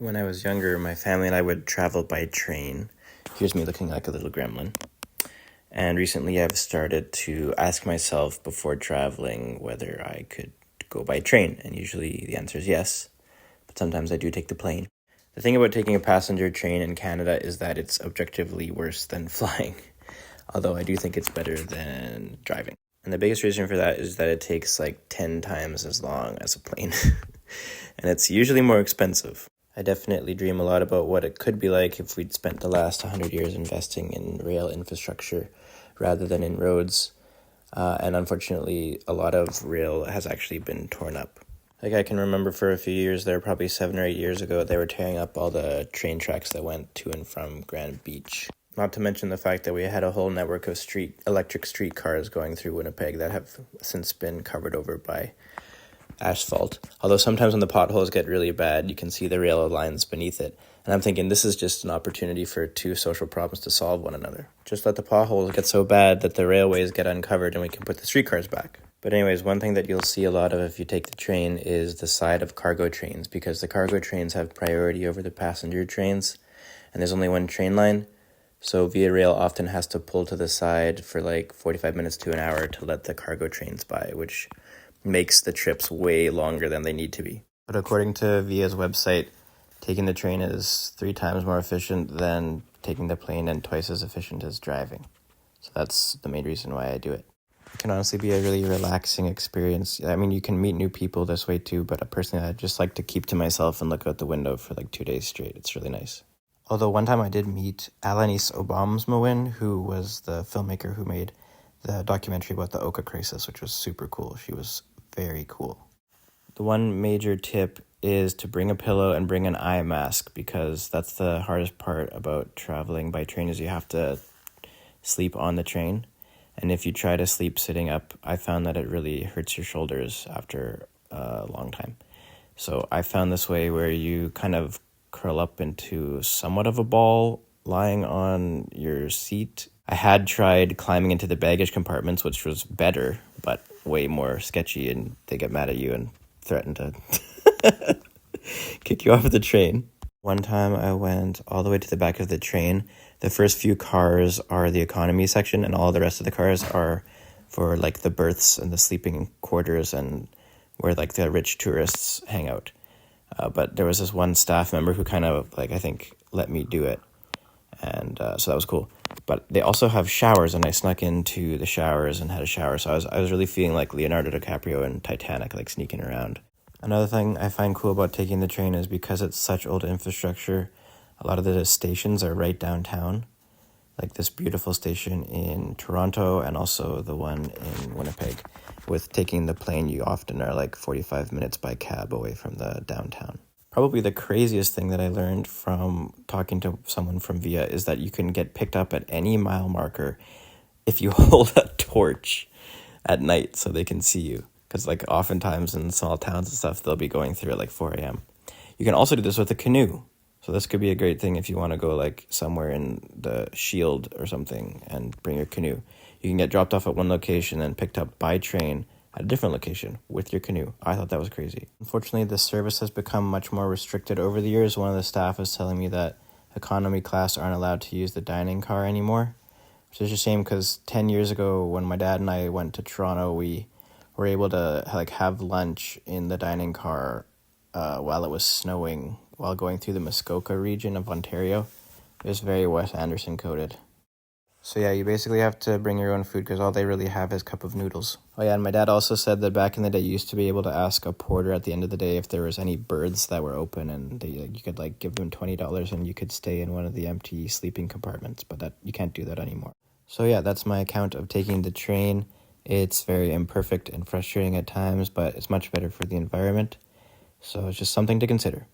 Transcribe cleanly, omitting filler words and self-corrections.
When I was younger, my family and I would travel by train. Here's me looking like a little gremlin. And recently I've started to ask myself before traveling whether I could go by train. And usually the answer is yes, but sometimes I do take the plane. The thing about taking a passenger train in Canada is that it's objectively worse than flying, although I do think it's better than driving. And the biggest reason for that is that it takes like 10 times as long as a plane, and it's usually more expensive. I definitely dream a lot about what it could be like if we'd spent the last 100 years investing in rail infrastructure rather than in roads. And unfortunately, a lot of rail has actually been torn up. Like, I can remember for a few years there, probably 7 or 8 years ago, they were tearing up all the train tracks that went to and from Grand Beach. Not to mention the fact that we had a whole network of electric streetcars going through Winnipeg that have since been covered over by asphalt. Although sometimes when the potholes get really bad, you can see the rail lines beneath it. And I'm thinking this is just an opportunity for two social problems to solve one another. Just let the potholes get so bad that the railways get uncovered and we can put the streetcars back. But anyways, one thing that you'll see a lot of if you take the train is the side of cargo trains, because the cargo trains have priority over the passenger trains, and there's only one train line. So Via Rail often has to pull to the side for like 45 minutes to an hour to let the cargo trains by, which makes the trips way longer than they need to be. But according to Via's website, taking the train is 3 times more efficient than taking the plane and twice as efficient as driving. So that's the main reason why I do it. It can honestly be a really relaxing experience. I mean, you can meet new people this way too, but personally, I just like to keep to myself and look out the window for like 2 days straight. It's really nice. Although one time I did meet Alanis Obamsawin, who was the filmmaker who made the documentary about the Oka crisis, which was super cool. She was very cool. The one major tip is to bring a pillow and bring an eye mask, because that's the hardest part about traveling by train is you have to sleep on the train. And if you try to sleep sitting up, I found that it really hurts your shoulders after a long time. So I found this way where you kind of curl up into somewhat of a ball lying on your seat. I had tried climbing into the baggage compartments, which was better, but way more sketchy, and they get mad at you and threaten to kick you off of the train. One time I went all the way to the back of the train. The first few cars are the economy section, and all the rest of the cars are for like the berths and the sleeping quarters and where like the rich tourists hang out. But there was this one staff member who kind of like, I think, let me do it. And so that was cool. But they also have showers, and I snuck into the showers and had a shower. So I was really feeling like Leonardo DiCaprio in Titanic, like sneaking around. Another thing I find cool about taking the train is because it's such old infrastructure, a lot of the stations are right downtown. Like this beautiful station in Toronto and also the one in Winnipeg. With taking the plane, you often are like 45 minutes by cab away from the downtown. Probably the craziest thing that I learned from talking to someone from Via is that you can get picked up at any mile marker if you hold a torch at night so they can see you. Because like oftentimes in small towns and stuff, they'll be going through at like 4 a.m. You can also do this with a canoe. So this could be a great thing if you want to go like somewhere in the Shield or something and bring your canoe. You can get dropped off at one location and picked up by train at a different location with your canoe. I thought that was crazy. Unfortunately, this service has become much more restricted over the years. One of the staff was telling me that economy class aren't allowed to use the dining car anymore, which is a shame because 10 years ago when my dad and I went to Toronto, we were able to like have lunch in the dining car while it was snowing while going through the Muskoka region of Ontario. It was very Wes Anderson coded. So yeah, you basically have to bring your own food because all they really have is cup of noodles. Oh yeah, and my dad also said that back in the day you used to be able to ask a porter at the end of the day if there was any berths that were open, and you could like give them $20 and you could stay in one of the empty sleeping compartments, but that you can't do that anymore. So yeah, that's my account of taking the train. It's very imperfect and frustrating at times, but it's much better for the environment. So it's just something to consider.